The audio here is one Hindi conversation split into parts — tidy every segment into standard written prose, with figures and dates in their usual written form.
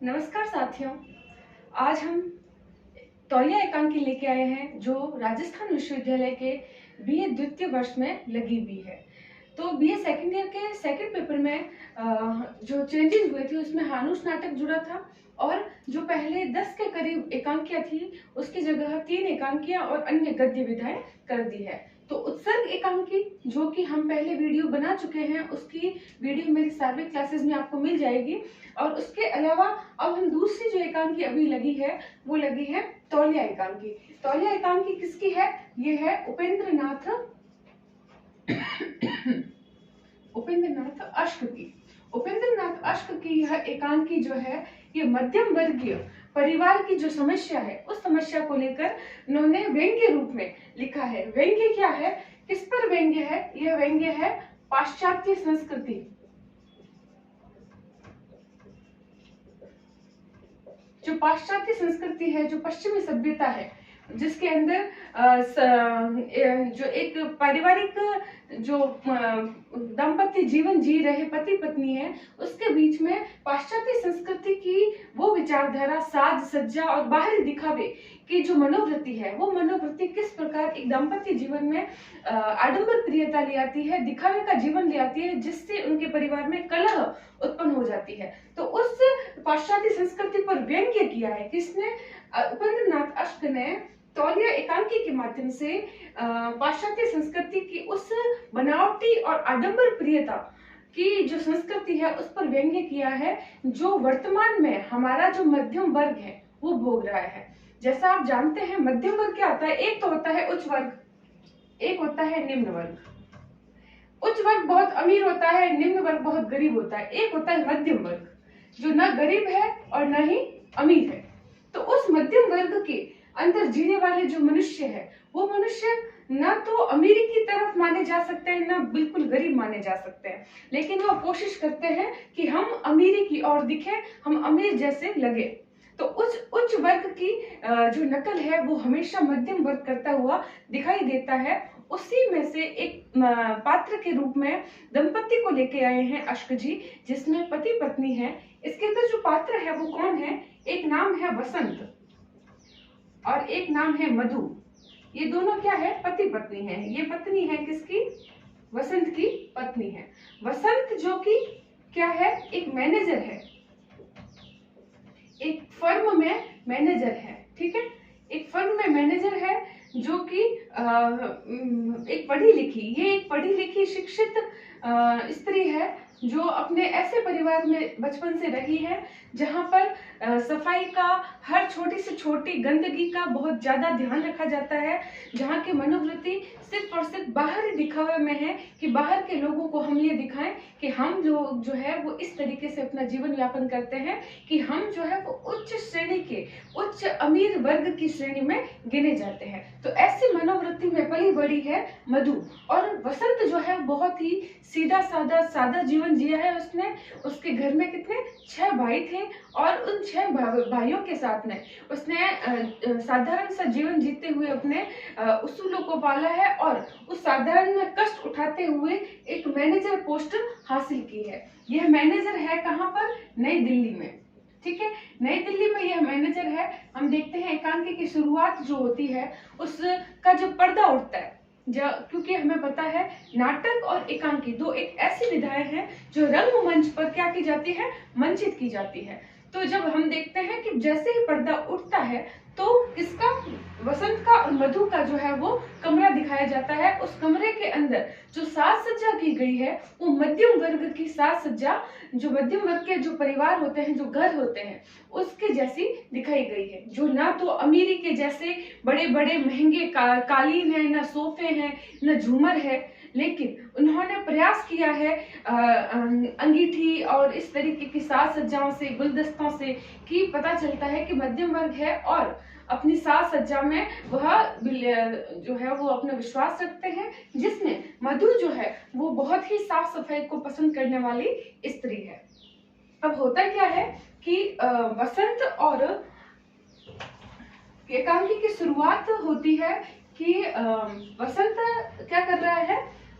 नमस्कार साथियों। आज हम तौलिया एकांकी लेके आए हैं जो राजस्थान विश्वविद्यालय के बीए द्वितीय वर्ष में लगी हुई है। तो बीए सेकंड ईयर के सेकंड पेपर में जो चेंजेस हुए थे उसमें हानुस नाटक जुड़ा था और जो पहले 10 के करीब एकांकियां थी उसकी जगह 3 एकांकियां और अन्य गद्य विधाएं कर दी है। तो उत्सर्ग एकांकी जो कि हम पहले वीडियो बना चुके हैं उसकी वीडियो मेरी सारी क्लासेस में आपको मिल जाएगी। और उसके अलावा अब हम दूसरी जो एकांकी अभी लगी है वो लगी है तौलिया एकांकी। तौलिया एकांकी किसकी है? ये है उपेंद्रनाथ अश्क की। उपेंद्रनाथ अश्क की यह एकांकी जो है ये मध्यम वर्गीय परिवार की जो समस्या है उस समस्या को लेकर उन्होंने व्यंग्य रूप में लिखा है। व्यंग्य क्या है, किस पर व्यंग्य है? यह व्यंग्य है पाश्चात्य संस्कृति, जो पाश्चात्य संस्कृति है, जो पश्चिमी सभ्यता है, जिसके अंदर जो एक पारिवारिक जो दाम्पत्य जीवन जी रहे पति पत्नी है उसके बीच में पाश्चात्य संस्कृति की वो विचारधारा, साज सज्जा और बाहरी दिखावे की जो मनोवृत्ति है वो मनोवृत्ति किस प्रकार एक दाम्पत्य जीवन में आडंबर प्रियता ले आती है, दिखावे का जीवन ले आती है, जिससे उनके परिवार में कलह उत्पन्न हो जाती है। तो उस पाश्चात्य संस्कृति पर व्यंग्य किया है किसने? उपेंद्रनाथ अश्क ने तौलिया एकांकी के माध्यम से पाश्चात्य संस्कृति की उस बनावटी और आडंबर प्रियता की जो संस्कृति है उस पर व्यंग्य किया है जो वर्तमान में हमारा जो मध्यम वर्ग है वो भोग रहा है। जैसा आप जानते हैं मध्यम वर्ग क्या होता है? एक तो होता है उच्च वर्ग, एक होता है निम्न वर्ग। उच्च वर्ग बहुत अमीर होता है, निम्न वर्ग बहुत गरीब होता है। एक होता है मध्यम वर्ग जो न गरीब है और न ही अमीर है। तो उस मध्यम वर्ग के अंदर जीने वाले जो मनुष्य है वो मनुष्य न तो अमीरी की तरफ माने जा सकते हैं न बिल्कुल गरीब माने जा सकते हैं, लेकिन वो कोशिश करते हैं कि हम अमीरी की ओर दिखे, हम अमीर जैसे लगे। तो उच्च वर्ग की जो नकल है वो हमेशा मध्यम वर्ग करता हुआ दिखाई देता है। उसी में से एक पात्र के रूप में दंपति को लेके आए हैं अश्क जी, जिसमें पति पत्नी है। इसके अंदर जो पात्र है वो कौन है? एक नाम है वसंत और एक नाम है मधु। ये दोनों क्या है? पति पत्नी है। ये पत्नी है किसकी? वसंत की पत्नी है। वसंत जो कि क्या है? एक मैनेजर है, एक फर्म में मैनेजर है। ठीक है, एक फर्म में मैनेजर है जो कि एक पढ़ी लिखी, ये एक पढ़ी लिखी शिक्षित स्त्री है जो अपने ऐसे परिवार में बचपन से रही है जहां पर सफाई का, हर छोटी से छोटी गंदगी का बहुत ज्यादा ध्यान रखा जाता है, जहां की मनोवृत्ति सिर्फ और सिर्फ बाहरी दिखावे में है कि बाहर के लोगों को हम ये दिखाएं कि हम लोग जो है वो इस तरीके से अपना जीवन यापन करते हैं कि हम जो है वो उच्च श्रेणी के, उच्च अमीर वर्ग की श्रेणी में गिने जाते हैं। तो ऐसी मनोवृत्ति में पली बड़ी है मधु। और वसंत जो है बहुत ही सीधा सादा जीवन जिया है उसने। उसके घर में कितने? 6 भाई थे और उन 6 भाइयों के साथ में उसने साधारण सा जीवन जीते हुए अपने उसूलों को पाला है और उस साधारण में कष्ट उठाते हुए एक मैनेजर पोस्ट हासिल की है। यह मैनेजर है कहाँ पर? नई दिल्ली में। ठीक है, नई दिल्ली में यह मैनेजर है। हम देखते हैं एकांकी की शुरुआत जो होती है उसका जो पर्दा उठता है, क्योंकि हमें पता है नाटक और एकांकी दो एक ऐसी विधाएं हैं जो रंगमंच पर क्या की जाती है? मंचित की जाती है। तो जब हम देखते हैं कि जैसे ही पर्दा उठता है तो किसका? वसंत का और मधु का जो है वो कमरा दिखाया जाता है। उस कमरे के अंदर जो साज सज्जा की गई है वो मध्यम वर्ग की साज सज्जा, जो मध्यम वर्ग के जो परिवार होते हैं, जो घर होते हैं, उसके जैसी दिखाई गई है। जो ना तो अमीरी के जैसे बड़े बड़े महंगे कालीन है, ना सोफे हैं, ना झूमर है, लेकिन उन्होंने प्रयास किया है अंगीठी और इस तरीके की साज सज्जाओं से, गुलदस्तों से कि पता चलता है कि मध्यम वर्ग है और अपनी साज सज्जा में वह जो है वो अपना विश्वास रखते हैं, जिसमें मधु जो है वो बहुत ही साफ सफाई को पसंद करने वाली स्त्री है। अब होता क्या है कि वसंत और एकांकी की शुरुआत होती है कि वसंत क्या कर रहा है?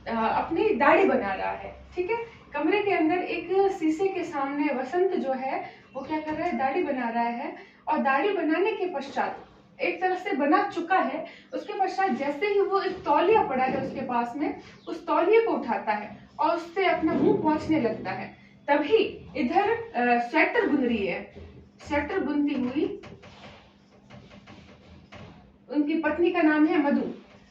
अपनी दाढ़ी बना रहा है। ठीक है, कमरे के अंदर एक शीशे के सामने वसंत जो है वो क्या कर रहा है, दाढ़ी बना रहा है, और दाढ़ी बनाने के पश्चात एक तरह से बना चुका है, उसके पश्चात जैसे ही वो एक तौलिया पड़ा है उसके पास में, उस तौलिए को उठाता है और उससे अपना मुंह पोंछने लगता है। तभी इधर स्वेटर बुन रही है, स्वेटर बुनती हुई उनकी पत्नी का नाम है मधु।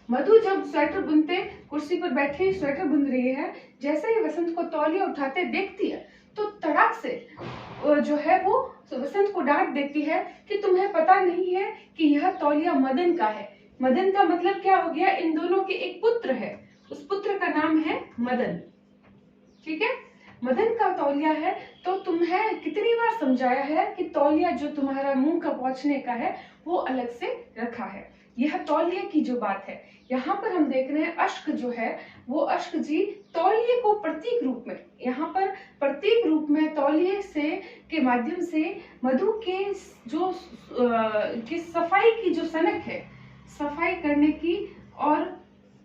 मधु जब स्वेटर बुनते कुर्सी पर बैठी स्वेटर बुन रही है, जैसे ही वसंत को तौलिया उठाते देखती है तो तड़ाक से जो है वो वसंत को डांट देती है कि तुम्हें पता नहीं है कि यह तौलिया मदन का है। मदन का मतलब क्या हो गया, इन दोनों के एक पुत्र है, उस पुत्र का नाम है मदन। ठीक है, मदन का तौलिया है, तो तुम्हें कितनी बार समझाया है कि तौलिया जो तुम्हारा मुंह का पोंछने का है वो अलग से रखा है। यह तौलिए की जो बात है, यहाँ पर हम देख रहे हैं अश्क जो है वो अश्क जी तौलिए को प्रतीक रूप में, यहाँ पर प्रतीक रूप में तौलिए से के माध्यम से मधु के जो की सफाई की जो सनक है, सफाई करने की और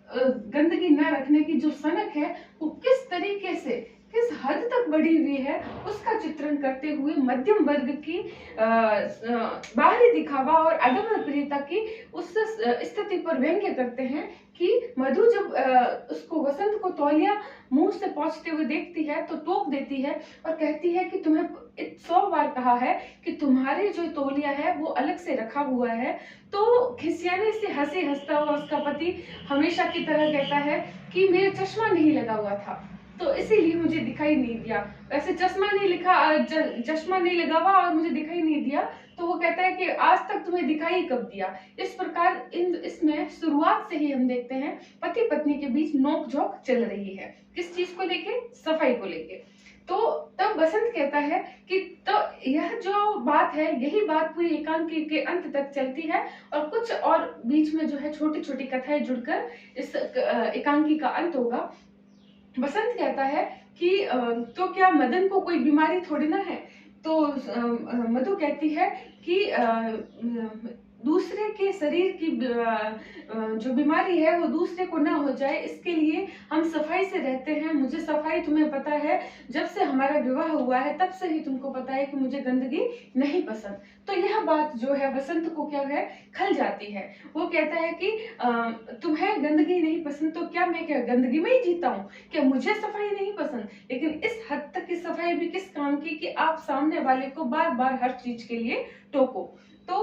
गंदगी न रखने की जो सनक है वो किस तरीके से किस हद तक बढ़ी हुई है उसका चित्रण करते हुए मध्यम वर्ग की बाहरी दिखावा और आडंबर प्रियता की उस स्थिति पर व्यंग्य करते हैं कि मधु जब उसको वसंत को तौलिया मुंह से पोंछते हुए देखती है तो टोक देती है और कहती है कि तुम्हें 100 बार कहा है कि तुम्हारे जो तौलिया है वो अलग से रखा हुआ है। तो खिसियाने से हंसता हुआ उसका पति हमेशा की तरह कहता है कि मेरा चश्मा नहीं लगा हुआ था तो इसीलिए मुझे दिखाई नहीं दिया। वैसे चश्मा नहीं लगा हुआ और मुझे दिखाई नहीं दिया, तो वो कहता है कि आज तक तुम्हें दिखाई कब दिया। इस प्रकार इसमें शुरुआत से ही हम देखते हैं पति पत्नी के बीच नोक-झोंक चल रही है। किस चीज को लेके, सफाई को लेके। तो तब बसंत कहता है कि तो यह जो बात है यही बात पूरी एकांकी के अंत तक चलती है और कुछ और बीच में जो है छोटी छोटी कथाएं जुड़कर इस एकांकी का अंत होगा। बसंत कहता है कि तो क्या मदन को कोई बीमारी थोड़ी ना है, तो मधु कहती है कि दूसरे के शरीर की जो बीमारी है वो दूसरे को ना हो जाए, इसके लिए हम सफाई से रहते हैं। मुझे सफाई, तुम्हें पता है जब से हमारा विवाह हुआ है तब से ही तुमको पता है कि मुझे गंदगी नहीं पसंद। तो यह बात जो है बसंत को क्या है, खल जाती है। वो कहता है कि तुम्हें गंदगी नहीं पसंद तो क्या मैं क्या गंदगी में ही जीता हूँ, क्या मुझे सफाई नहीं पसंद। लेकिन इस हद तक की सफाई भी किस काम की कि आप सामने वाले को बार बार हर चीज के लिए टोको। तो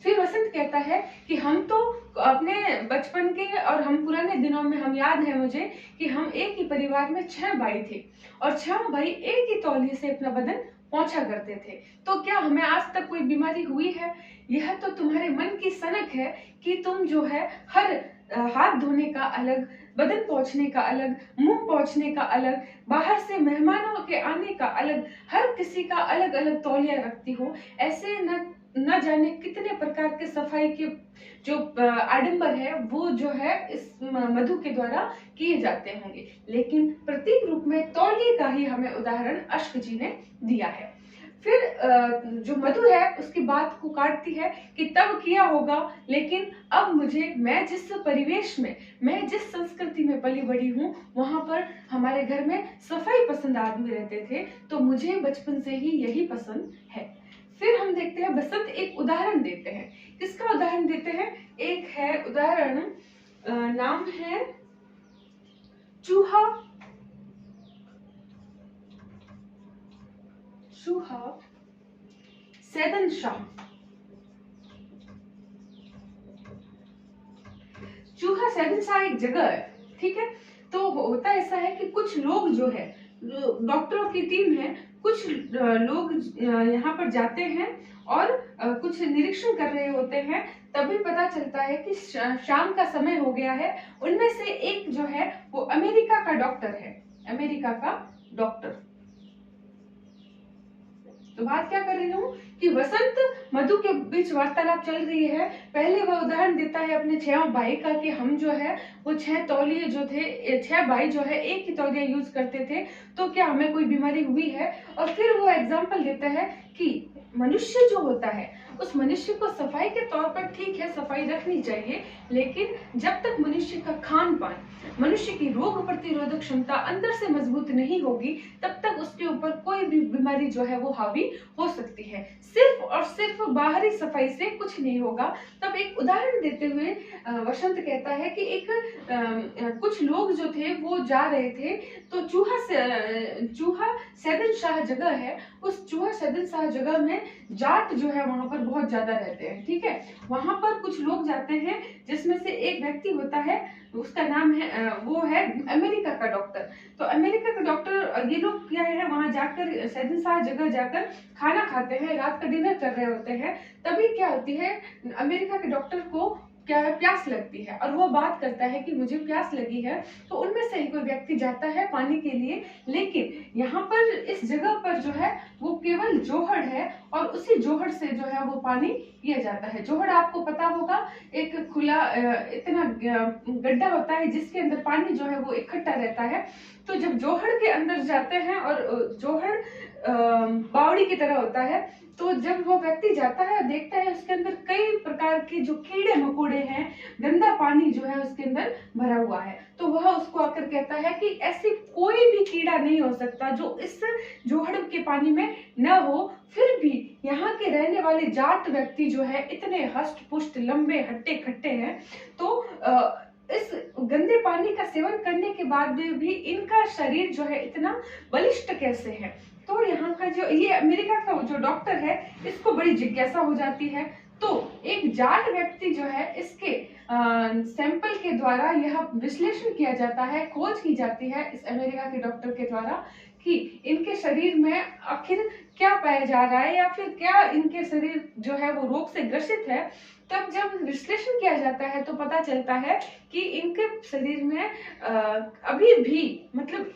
फिर वसंत कहता है कि हम तो अपने बचपन के और हम पुराने दिनों में हम याद है मुझे कि हम एक ही परिवार में 6 भाई थे और 6 भाई एक ही तौलिए से अपना बदन पोंछा करते थे। तो क्या हमें आज तक कोई बीमारी हुई है? यह तो तुम्हारे मन की सनक है कि तुम जो है हर हाथ धोने का अलग, बदन पोंछने का अलग, मुंह पोंछने का अलग, बाहर से मेहमानों के आने का अलग, हर किसी का अलग अलग तौलिया रखती हो। ऐसे न जाने कितने प्रकार के सफाई के जो आडंबर है वो जो है इस मधु के द्वारा किए जाते होंगे, लेकिन प्रतीक रूप में तौलिए का ही हमें उदाहरण अश्क जी ने दिया है। फिर जो मधु है उसकी बात को काटती है कि तब किया होगा, लेकिन अब मुझे, मैं जिस परिवेश में, मैं जिस संस्कृति में पली बड़ी हूँ वहां पर हमारे घर में सफाई पसंद आदमी रहते थे, तो मुझे बचपन से ही यही पसंद है। फिर हम देखते हैं बसंत एक उदाहरण देते हैं। किसका उदाहरण देते हैं? एक है उदाहरण, नाम है चूहा सैदन शाह। चूहा सैदन शाह एक जगह है, ठीक है। तो होता ऐसा है कि कुछ लोग जो है, डॉक्टरों की टीम है, कुछ लोग यहाँ पर जाते हैं और कुछ निरीक्षण कर रहे होते हैं। तभी पता चलता है कि शाम का समय हो गया है। उनमें से एक जो है वो अमेरिका का डॉक्टर है, अमेरिका का डॉक्टर। तो बात क्या कर रही हूँ कि वसंत मधु के बीच वार्तालाप चल रही है। पहले वह उदाहरण देता है अपने 6 भाई का कि हम जो है वो 6 तौलिए जो थे, 6 भाई जो है एक ही तौलिया यूज करते थे, तो क्या हमें कोई बीमारी हुई है। और फिर वो एग्जाम्पल देता है कि मनुष्य जो होता है उस मनुष्य को सफाई के तौर पर ठीक है, सफाई रखनी चाहिए, लेकिन जब तक मनुष्य का खान पान, मनुष्य की रोग प्रतिरोधक क्षमता अंदर से मजबूत नहीं होगी, तब तक उसके ऊपर कोई भी बीमारी जो है वो हावी हो सकती है। सिर्फ और सिर्फ बाहरी सफाई से कुछ नहीं होगा। तब एक उदाहरण देते हुए वसंत कहता है कि एक कुछ लोग जो थे वो जा रहे थे, तो चूहा सैदनशाह जगह है, उस चूहा सैदनशाह जगह में जाट जो है वहां पर बहुत ज्यादा रहते हैं। ठीक है, वहां पर कुछ लोग जाते हैं, जिसमें से एक व्यक्ति होता है, उसका नाम है वो है अमेरिका का डॉक्टर। तो अमेरिका का डॉक्टर, ये लोग क्या है, वहां जाकर सैदनशाह जगह जाकर खाना खाते हैं, रात का डिनर कर रहे होते हैं। तभी क्या होती है, अमेरिका के डॉक्टर को क्या है, प्यास लगती है, और वो बात करता है कि मुझे प्यास लगी है। तो उनमें से ही कोई व्यक्ति जाता है पानी के लिए, लेकिन यहाँ पर इस जगह पर जो है वो केवल जोहड़ है, और उसी जोहड़ से जो है वो पानी पिया जाता है। जोहड़ आपको पता होगा, एक खुला इतना गड्ढा होता है जिसके अंदर पानी जो है वो इकट्ठा रहता है। तो जब जोहड़ के अंदर जाते हैं, और जोहड़ बावड़ी की तरह होता है, तो जब वो व्यक्ति जाता है और देखता है उसके अंदर कई प्रकार के जो कीड़े मकोड़े हैं, गंदा पानी जो है उसके अंदर भरा हुआ है, तो वह उसको आकर कहता है कि ऐसी कोई भी कीड़ा नहीं हो सकता जो इस जोहड़ के पानी में न हो। फिर भी यहाँ के रहने वाले जाट व्यक्ति जो है इतने हष्ट पुष्ट, लंबे, हट्टे खट्टे हैं, तो इस गंदे पानी का सेवन करने के बाद भी इनका शरीर जो है इतना बलिष्ठ कैसे है। तो यहाँ का जो ये अमेरिका का जो डॉक्टर है, इसको बड़ी जिज्ञासा हो जाती है। तो एक जाट व्यक्ति जो है, इसके सैंपल के द्वारा यह विश्लेषण किया जाता है, खोज की जाती है इस अमेरिका के डॉक्टर के द्वारा कि इनके शरीर में आखिर क्या पाया जा रहा है, या फिर क्या इनके शरीर जो है वो रोग से ग्रसित है। तब जब विश्लेषण किया जाता है तो पता चलता है कि इनके शरीर में अभी भी, मतलब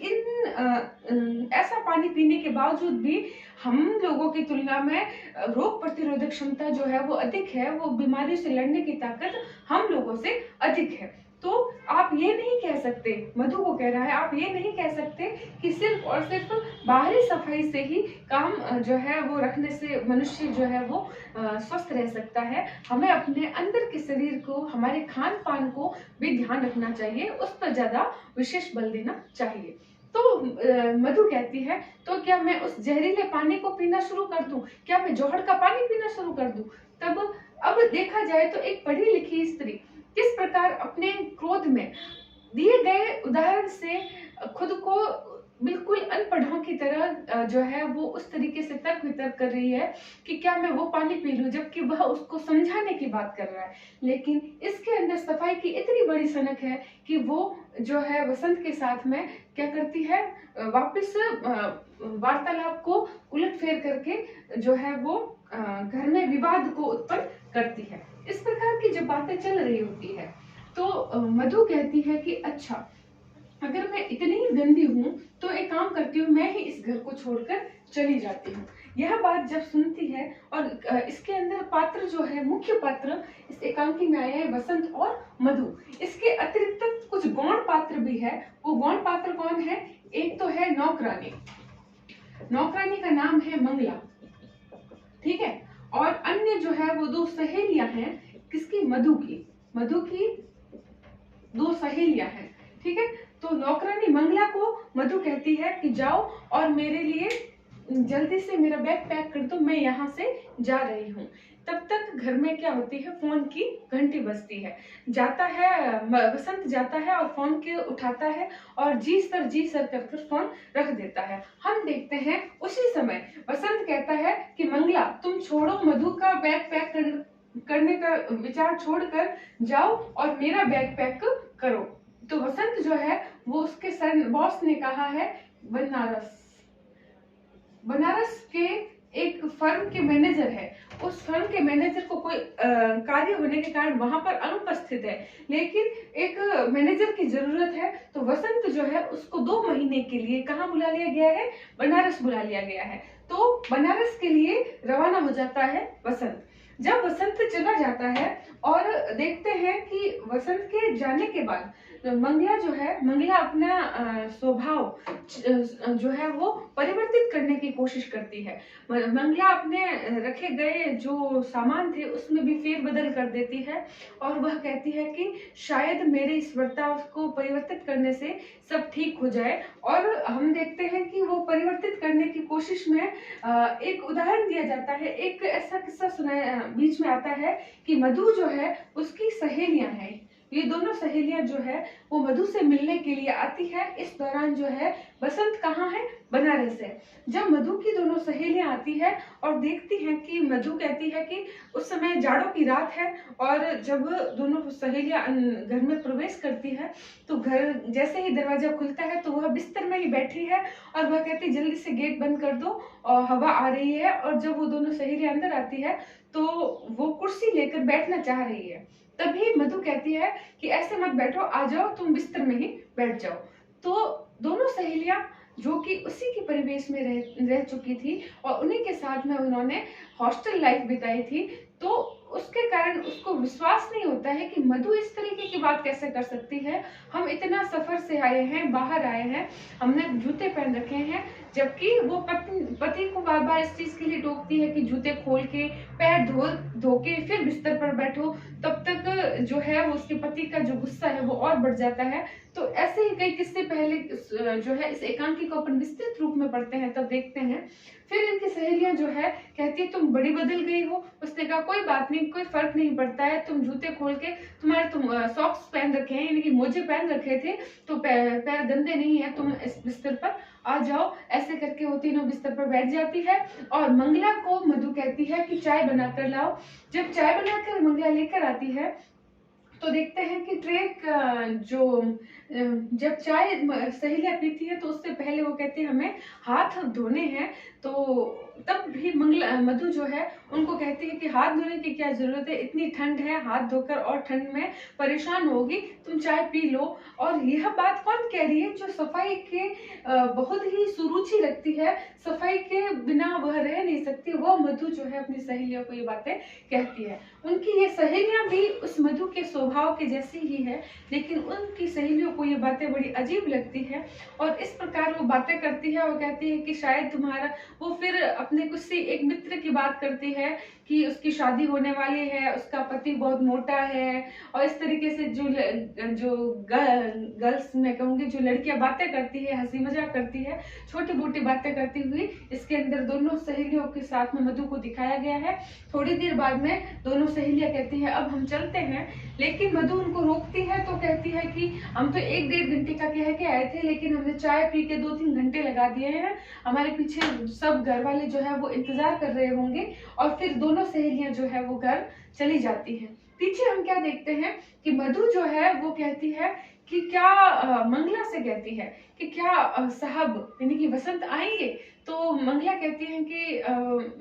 ऐसा पानी पीने के बावजूद भी हम लोगों की तुलना में रोग प्रतिरोधक क्षमता जो है वो अधिक है, वो बीमारी से लड़ने की ताकत हम लोगों से अधिक है। तो आप ये नहीं कह सकते, मधु को कह रहा है, आप ये नहीं कह सकते कि सिर्फ और सिर्फ बाहरी सफाई से ही काम जो है वो रखने से मनुष्य जो है वो स्वस्थ रह सकता है। हमें अपने अंदर के शरीर को, हमारे खान पान को भी ध्यान रखना चाहिए, उस पर ज्यादा विशेष बल देना चाहिए। तो मधु कहती है, तो क्या मैं उस जहरीले पानी को पीना शुरू कर दूं, क्या मैं जोहड़ का पानी पीना शुरू कर दूं? तब अब देखा जाए तो एक पढ़ी लिखी स्त्री किस प्रकार अपने क्रोध में दिए गए उदाहरण से खुद को बिल्कुल अनपढ़ों की तरह जो है वो उस तरीके से तर्क वितर्क कर रही है कि क्या मैं वो पानी पी लूं, जबकि वह उसको समझाने की बात कर रहा है। लेकिन इसके अंदर सफाई की इतनी बड़ी सनक है कि वो जो है वसंत के साथ में क्या करती है, वापस वार्तालाप को उलट फेर करके जो है वो घर में विवाद को उत्पन्न करती है। इस प्रकार की जब बातें चल रही होती है तो मधु कहती है कि अच्छा, अगर मैं इतनी ही गंदी हूँ तो एक काम करती हूँ, मैं ही इस घर को छोड़कर चली जाती हूँ। यह बात जब सुनती है, और इसके अंदर पात्र जो है, मुख्य पात्र इस एकांकी में आए हैं वसंत और मधु। इसके अतिरिक्त कुछ गौण पात्र भी है। वो गौण पात्र कौन है? एक तो है नौकरानी, नौकरानी का नाम है मंगला, ठीक है। और अन्य जो है वो दो सहेलियां हैं, किसकी? मधु की दो सहेलियां हैं, ठीक है। तो नौकरानी मंगला को मधु कहती है कि जाओ और मेरे लिए जल्दी से मेरा बैग पैक कर दो, मैं यहाँ से जा रही हूँ। तब तक घर में क्या होती है, फोन की घंटी बजती है। जाता है वसंत, जाता है और फोन के उठाता है और जी सर कर फोन रख देता है। हम देखते हैं उसी समय वसंत कहता है कि मंगला तुम छोड़ो, मधु का बैग पैक करने का विचार छोड़कर जाओ और मेरा बैग पैक करो। तो वसंत जो है वो उसके सर बॉस ने कहा है बनारस के एक फर्म के मैनेजर है, उस फर्म के मैनेजर को कोई कार्य होने के कारण वहां पर अनुपस्थित है, लेकिन एक मैनेजर की जरूरत है। तो वसंत जो है उसको 2 महीने के लिए कहाँ बुला लिया गया है? बनारस बुला लिया गया है। तो बनारस के लिए रवाना हो जाता है वसंत। जब वसंत चला जाता है और देखते हैं कि वसंत के जाने के बाद मंगला जो है, मंगला अपना स्वभाव जो है वो परिवर्तित करने की कोशिश करती है। मंगला अपने रखे गए जो सामान थे उसमें भी फेरबदल कर देती है और वह कहती है कि शायद मेरे इस बर्ताव को परिवर्तित करने से सब ठीक हो जाए। और हम देखते हैं कि वो परिवर्तित करने की कोशिश में एक उदाहरण दिया जाता है। एक ऐसा किस्सा सुनाया बीच में आता है कि मधु जो है उसकी सहेलियां हैं, ये दोनों सहेलियां जो है वो मधु से मिलने के लिए आती है। इस दौरान जो है बसंत कहाँ है, बनारस है। जब मधु की दोनों सहेलियां आती है और देखती हैं कि मधु कहती है कि उस समय जाड़ों की रात है और जब दोनों सहेलियां घर में प्रवेश करती है तो घर जैसे ही दरवाजा खुलता है तो वह बिस्तर में ही बैठी है और वह कहती जल्दी से गेट बंद कर दो और हवा आ रही है। और जब वो दोनों सहेलियां अंदर आती है तो वो कुर्सी लेकर बैठना चाह रही है। तभी मधु कहती है कि ऐसे मत बैठो, आ जाओ, तुम बिस्तर में ही बैठ जाओ। तो दोनों सहेलियां जो कि उसी के परिवेश में रह चुकी थी और उन्हीं के साथ में उन्होंने हॉस्टल लाइफ बिताई थी, तो उसके कारण उसको विश्वास नहीं होता है कि मधु इस तरीके की बात कैसे कर सकती है। हम इतना सफर से आए हैं, बाहर आए हैं, हमने जूते पहन रखे हैं, जबकि वो पति को बार बार इस चीज के लिए टोकती है कि जूते खोल के पैर धो के फिर बिस्तर पर बैठो। तब तक जो है वो उसके पति का जो गुस्सा है वो और बढ़ जाता है। तो ऐसे ही कई किस्से पहले जो है इस एकांकी को अपन विस्तृत रूप में पढ़ते हैं तब देखते हैं। फिर इनकी सहेलियां जो है कहती है तुम बड़ी बदल गई हो। उसने कहा कोई बात नहीं, कोई फर्क नहीं पड़ता है, तुम जूते खोल के तुम सॉक्स पहन रखे हैं, यानी कि मोजे पहन रखे थे तो पैर गंदे नहीं है, तुम इस बिस्तर पर आ जाओ। ऐसे करके वो तीनों बिस्तर पर बैठ जाती है और मंगला को मधु कहती है कि चाय बनाकर लाओ। जब चाय बनाकर मंगला लेकर आती है तो देखते हैं कि जब चाय सहेलियां पीती है तो उससे पहले वो कहती है हमें हाथ धोने हैं। तो तब भी मधु जो है उनको कहती है कि हाथ धोने की क्या जरूरत है, इतनी ठंड है, हाथ धोकर और ठंड में परेशान होगी, तुम चाय पी लो। और यह बात कौन कह रही है, जो सफाई के बहुत ही सुरुचि रखती है, सफाई के बिना वह रह नहीं सकती, वो मधु जो है अपनी सहेलियों को ये बातें कहती है। उनकी ये सहेलियां भी उस मधु के स्वभाव के जैसी ही है, लेकिन उनकी सहेलियों को ये बातें बड़ी अजीब लगती है और इस प्रकार वो बातें करती है। वो कहती है कि शायद तुम्हारा, वो फिर अपने कुछ से एक मित्र की बात करती है कि उसकी शादी होने वाली है, उसका पति बहुत मोटा है और इस तरीके से जो गर्ल्स मैं कहूंगी जो लड़कियां बातें करती है, हंसी मजाक करती है, छोटी मोटी बातें करती हुई इसके अंदर दोनों सहेलियों के साथ में मधु को दिखाया गया है। थोड़ी देर बाद में दोनों सहेलियां कहती है अब हम चलते हैं, लेकिन मधु उनको रोकती है तो कहती है कि हम तो 1-1.5 घंटे का कह के आए थे, लेकिन हमने चाय पी के 2-3 घंटे लगा दिए हैं, हमारे पीछे सब घर वाले जो है वो इंतजार कर रहे होंगे। और फिर दोनों सहेलियां जो है वो घर चली जाती हैं। पीछे हम क्या देखते हैं कि मधु जो है वो कहती है कि क्या मंगला से कहती है कि क्या साहब यानी कि वसंत आएंगे। तो मंगला कहती है कि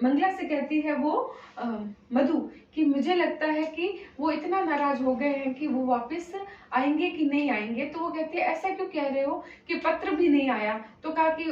मंगला से कहती है वो मधु कि मुझे लगता है कि वो इतना नाराज हो गए हैं कि वो वापस आएंगे कि नहीं आएंगे। तो वो कहती है ऐसा क्यों कह रहे हो कि पत्र भी नहीं आया। तो कहा कि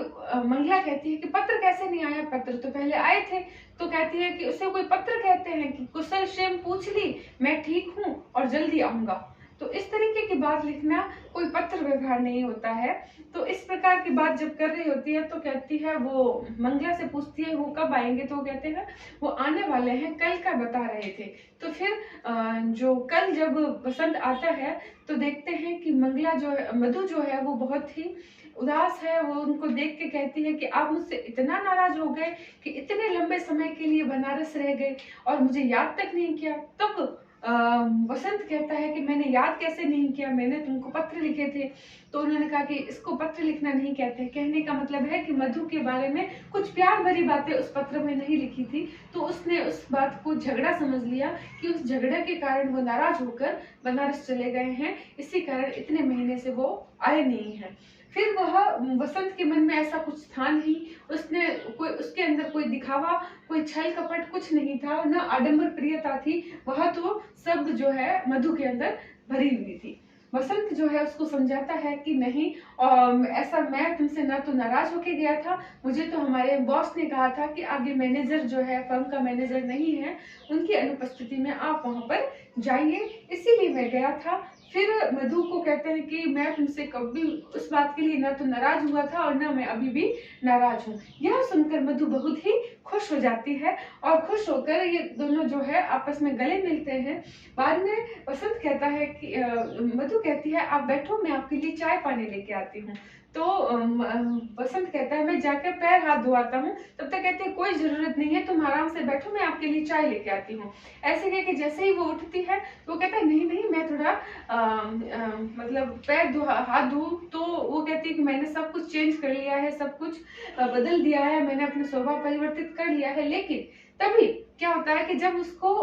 मंगला कहती है कि पत्र कैसे नहीं आया, पत्र तो पहले आए थे। तो कहती है कि उसे कोई पत्र कहते हैं कि कुशल क्षेम पूछ ली, मैं ठीक हूँ और जल्दी आऊंगा। तो इस तरीके की बात लिखना कोई पत्र व्यवहार नहीं होता है। तो इस प्रकार की बात जब कर रही होती है तो कहती है, वो मंगला से पूछती है वो कब आएंगे। तो वो कहते हैं वो आने वाले हैं, कल का बता रहे थे। तो फिर जो कल जब बसंत आता है तो देखते हैं कि मंगला जो है, मधु जो है वो बहुत ही उदास है। वो उनको देख के कहती है कि आप मुझसे इतना नाराज हो गए कि इतने लंबे समय के लिए बनारस रह गए और मुझे याद तक नहीं किया। तब वसंत कहता है कि मैंने याद कैसे नहीं किया, मैंने तुमको पत्र लिखे थे। तो उन्होंने कहा कि इसको पत्र लिखना नहीं कहते, कहने का मतलब है कि मधु के बारे में कुछ प्यार भरी बातें उस पत्र में नहीं लिखी थी। तो उसने उस बात को झगड़ा समझ लिया कि उस झगड़े के कारण वो नाराज होकर बनारस चले गए हैं, इसी कारण इतने महीने से वो आए नहीं है। फिर वह वसंत के मन में ऐसा कुछ था नहीं, उसके अंदर कोई दिखावा, कोई छल कपट कुछ नहीं था, न आडंबर प्रियता थी, वह तो सब जो है मधु के अंदर भरी हुई थी। वसंत जो है उसको समझाता है कि नहीं, ऐसा मैं तुमसे ना तो नाराज होके गया था, मुझे तो हमारे बॉस ने कहा था कि आगे मैनेजर जो है, फर्म का मैनेजर नहीं है, उनकी अनुपस्थिति में आप वहां पर जाइए, इसीलिए मैं गया था। फिर मधु को कहते हैं कि मैं तुमसे कभी उस बात के लिए ना तो नाराज हुआ था और ना मैं अभी भी नाराज हूँ। यह सुनकर मधु बहुत ही खुश हो जाती है और खुश होकर ये दोनों जो है आपस में गले मिलते हैं। बाद में वसंत कहता है कि मधु कहती है आप बैठो, मैं आपके लिए चाय पानी लेके आती हूँ। तो वसंत कहता है मैं जाकर पैर हाथ धोआता हूँ। तब तक कहते हैं कोई जरूरत नहीं है, तुम आराम से बैठो, मैं आपके लिए चाय लेके आती हूँ। ऐसे कह के जैसे ही वो उठती है तो वो कहता है नहीं नहीं, मैं थोड़ा मतलब पैर धो हाथ धो। तो वो कहती है कि मैंने सब कुछ चेंज कर लिया है, सब कुछ बदल दिया है, मैंने अपना स्वभाव परिवर्तित कर लिया है। लेकिन तभी क्या होता है कि जब उसको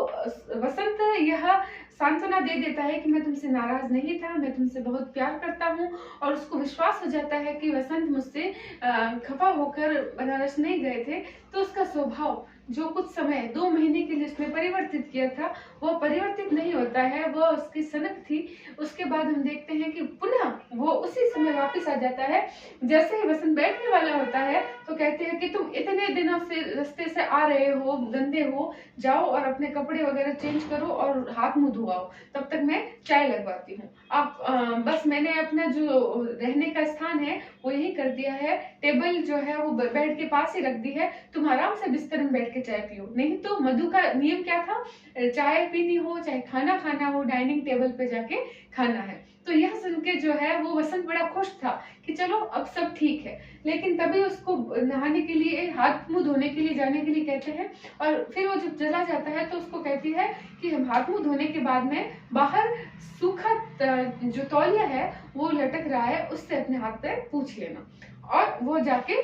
वसंत यह सांत्वना दे देता है कि मैं तुमसे नाराज नहीं था, मैं तुमसे बहुत प्यार करता हूँ, और उसको विश्वास हो जाता है कि वसंत मुझसे खफा होकर बनारस नहीं गए थे, तो उसका स्वभाव जो कुछ समय 2 महीने के लिए उसने परिवर्तित किया था वह परिवर्तित नहीं होता है, वह उसकी सनक थी। उसके बाद हम देखते हैं कि पुनः वो उसी समय वापस आ जाता है। जैसे ही वसंत बैठने वाला होता है तो कहते हैं कि तुम इतने दिनों से रास्ते से आ रहे हो, गंदे हो, जाओ और अपने कपड़े वगैरह चेंज करो और हाथ मुंह धोआओ, तब तक मैं चाय लगवाती हूँ। आप बस मैंने अपना जो रहने का स्थान है वो यही कर दिया है, टेबल जो है वो बेड के पास ही रख दी है, तुम आराम से बिस्तर में बैठ के चाय पियो। नहीं तो मधु का नियम क्या था, चाय पीनी हो चाहे खाना खाना हो, डाइनिंग टेबल पे जाके खाना है। तो यह सुन के जो है वो वसंत बड़ा खुश था कि चलो अब सब ठीक है। लेकिन तभी उसको नहाने के लिए, हाथ मुंह धोने के लिए जाने के लिए कहते हैं, और फिर वो जब चला जाता है तो उसको कहती है कि हम हाथ मुंह धोने के बाद में बाहर सूखा जो तौलिया है वो लटक रहा है, उससे अपने हाथ पैर पोंछ लेना। और वो जाके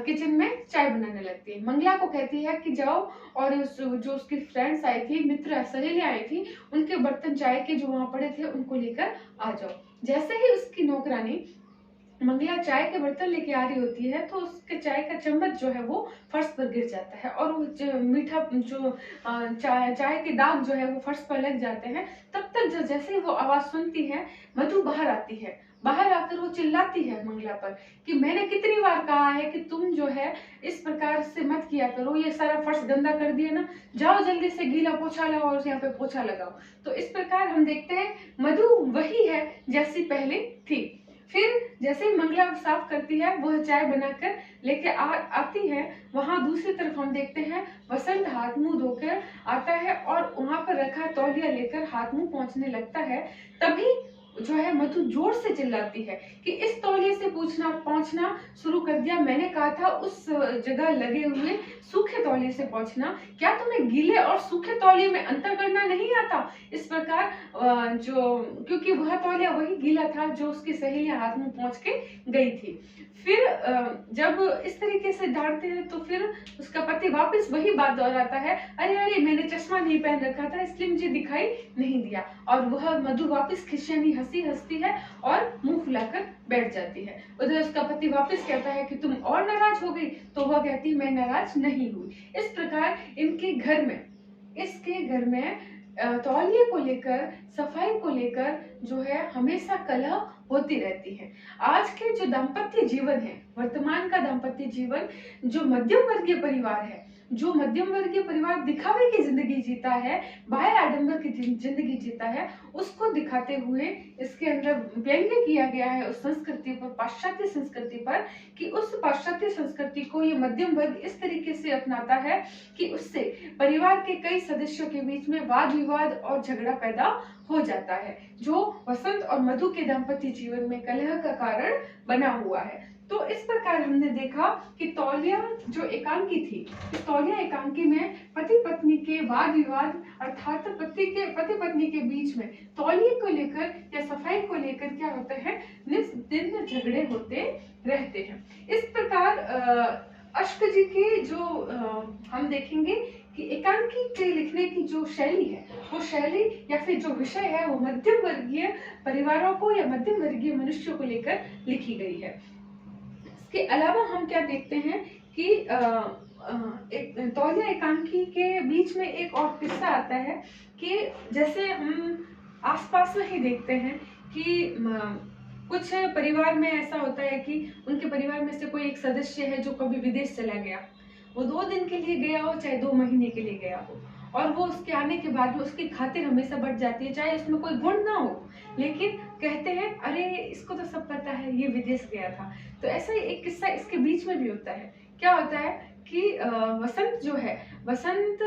किचन में चाय बनाने लगती है। मंगला को कहती है कि जाओ और जो उसकी फ्रेंड्स आई थी, मित्र सहेलियां आई थी, उनके बर्तन चाय के जो वहां पड़े थे उनको लेकर आ जाओ। जैसे ही उसकी नौकरानी मंगला चाय के बर्तन लेके आ रही होती है तो उसके चाय का चम्मच जो है वो फर्श पर गिर जाता है और वो मीठा जो चाय के दाग जो है वो फर्श पर लग जाते हैं। तब तक जैसे ही वो आवाज सुनती है, मधु बाहर आती है। बाहर आकर वो चिल्लाती है मंगला पर कि मैंने कितनी बार कहा है कि तुम जो है इस प्रकार से मत किया करो, ये सारा फर्श गंदा कर दिया ना, जाओ जल्दी से गीला पोछा लगाओ और यहाँ पे पोछा लगाओ। तो इस प्रकार हम देखते हैं मधु वही है जैसी पहले थी। फिर जैसे ही मंगला साफ करती है, वह चाय बनाकर लेके आती है, वहां दूसरी तरफ हम देखते हैं वसंत हाथ मुंह धोकर आता है और वहां पर रखा तौलिया लेकर हाथ मुंह पोंछने लगता है। तभी जो है मधु जोर से चिल्लाती है कि इस तौलिए से पूछना पहुंचना शुरू कर दिया, मैंने कहा था उस जगह लगे हुए सूखे तौलिए से पहुंचना, क्या तुम्हें गीले और सूखे तौलिए में अंतर करना नहीं आता। इस प्रकार जो क्योंकि वह तौलिया वही गीला था जो उसकी सहेलियां हाथ मुंह पहुंच के गई थी। फिर जब इस तरीके से डांटते हैं तो फिर उसका पति वापस वही बात दोहराता है, अरे अरे मैंने चश्मा नहीं पहन रखा था इसलिए मुझे दिखाई नहीं दिया। और वह मधु वापस खिसियानी हंसी हंसती है और मुंह फुलाकर बैठ जाती है। उधर उसका पति वापस कहता है कि तुम और नाराज हो गई, तो वह कहती मैं नाराज नहीं हुई। इस प्रकार इसके घर में तौलिए को लेकर, सफाई को लेकर जो है हमेशा कलह होती रहती है। आज के जो दाम्पत्य जीवन है, वर्तमान का दाम्पत्य जीवन, जो मध्यम वर्गीय परिवार है, जो मध्यम वर्गीय परिवार दिखावे की जिंदगी जीता है, बाह्य आडंबर की जिंदगी जीता है, उसको दिखाते हुए इसके अंदर व्यंग्य किया गया है उस संस्कृति पर, पाश्चात्य संस्कृति पर, कि उस पाश्चात्य संस्कृति को ये मध्यम वर्ग इस तरीके से अपनाता है कि उससे परिवार के कई सदस्यों के बीच में वाद विवाद और झगड़ा पैदा हो जाता है, जो वसंत और मधु के दाम्पत्य जीवन में कलह का कारण बना हुआ है। तो इस प्रकार हमने देखा कि तौलिया जो एकांकी थी, इस तौलिया एकांकी में पति पत्नी के वाद विवाद, अर्थात पति पत्नी के बीच में तौलिए को लेकर या सफाई को लेकर क्या होता है, नित्य झगड़े होते रहते हैं। इस प्रकार अश्क जी के जो हम देखेंगे कि एकांकी के लिखने की जो शैली है, वो शैली या फिर जो विषय है वो मध्यम वर्गीय परिवारों को या मध्यम वर्गीय मनुष्यों को लेकर लिखी गई है। इसके अलावा हम क्या देखते हैं कि एक तौलिया एकांकी के बीच में एक और किस्सा आता है कि जैसे हम आसपास में ही देखते हैं कि कुछ परिवार में ऐसा होता है कि उनके परिवार में से कोई एक सदस्य है जो कभी विदेश चला गया, वो 2 दिन के लिए गया हो चाहे 2 महीने के लिए गया हो, और वो उसके आने के बाद में उसकी खातिर हमेशा बढ़ जाती है, चाहे उसमें कोई गुण ना हो, लेकिन कहते हैं अरे इसको तो सब पता है, ये विदेश गया था। तो ऐसा ही एक किस्सा इसके बीच में भी होता है। क्या होता है कि वसंत जो है, वसंत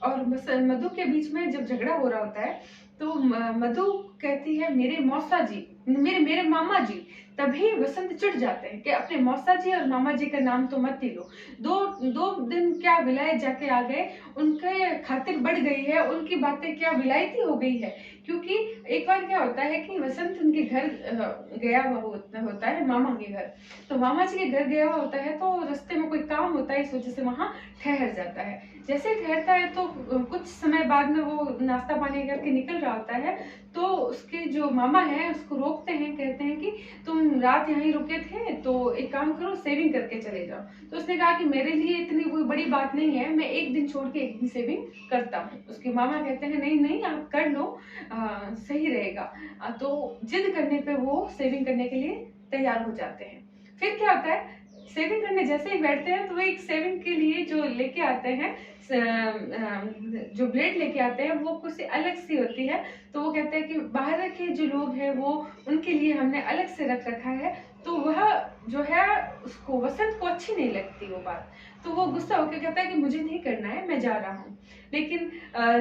और मधु के बीच में जब झगड़ा हो रहा होता है, तो मधु कहती है मेरे मौसा जी, मेरे मेरे मामा जी। तभी वसंत चिढ़ जाते हैं कि अपने मौसा जी और मामा जी का नाम तो मत ही लो। दो दो दिन क्या विलायत जाके आ गए, उनके खातिर बढ़ गई है, उनकी बातें क्या विलायती हो गई है। क्योंकि एक बार क्या होता है कि वसंत उनके घर गया हुआ होता है, मामा के घर। तो मामा जी के घर गया हुआ होता है, तो रास्ते में कोई काम होता है, इस वजह से वहां ठहर जाता है। जैसे ठहरता है तो कुछ समय बाद में वो नाश्ता पानी करके निकल रहा होता है, तो उसके जो मामा है उसको रोकते हैं, कहते हैं कि तुम रात यहीं रुके थे, तो एक काम करो सेविंग करके चले जाओ। तो उसने कहा कि मेरे लिए इतनी कोई बड़ी बात नहीं है, मैं एक दिन छोड़ के एक दिन सेविंग करता हूँ। उसके मामा कहते हैं नहीं नहीं आप कर लो, सही रहेगा। तो जिद करने पे वो सेविंग करने के लिए तैयार हो जाते हैं। फिर क्या होता है, सेविंग करने जैसे ही बैठते हैं तो वो एक सेविंग के लिए जो लेके आते हैं, जो ब्लेड लेके आते हैं वो कुछ अलग सी होती है। तो वो कहते हैं कि बाहर के जो लोग हैं वो उनके लिए हमने अलग से रख रखा है। तो वह जो है उसको वसंत को अच्छी नहीं लगती वो बात, तो वो गुस्सा होकर कहता है कि मुझे नहीं करना है, मैं जा रहा हूँ। लेकिन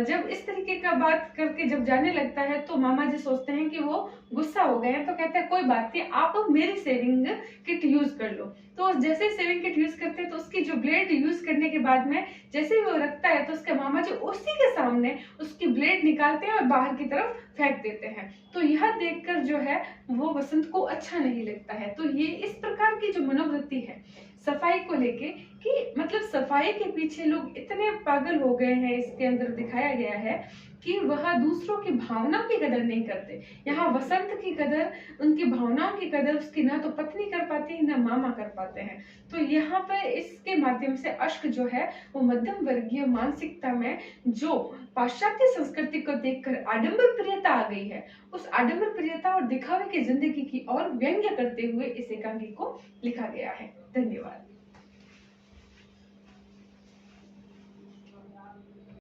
जब इस तरीके का बात करके जब जाने लगता है तो मामा जी सोचते हैं कि वो गुस्सा हो गए हैं, तो कहते हैं कोई बात नहीं, आप मेरी सेविंग किट यूज कर लो। तो जैसे सेविंग किट यूज करते हैं तो उसकी जो ब्लेड यूज करने के बाद में जैसे ही वो रखता है तो उसके मामा जी उसी के सामने उसकी ब्लेड निकालते हैं और बाहर की तरफ फेंक देते हैं। तो यह देखकर जो है वो वसंत को अच्छा नहीं लगता है। तो ये इस प्रकार की जो मनोवृत्ति है सफाई को लेके, कि मतलब सफाई के पीछे लोग इतने पागल हो गए हैं, इसके अंदर दिखाया गया है कि वह दूसरों की भावनाओं की कदर नहीं करते। यहाँ वसंत की कदर, उनकी भावनाओं की कदर उसकी ना तो पत्नी कर पाती है ना मामा कर पाते हैं। तो यहाँ पर इसके माध्यम से अश्क जो है वो मध्यम वर्गीय मानसिकता में जो पाश्चात्य संस्कृति को देखकर आडंबर प्रियता आ गई है, उस आडंबर प्रियता और दिखावे की जिंदगी की और व्यंग्य करते हुए इस एकांकी को लिखा गया है। धन्यवाद।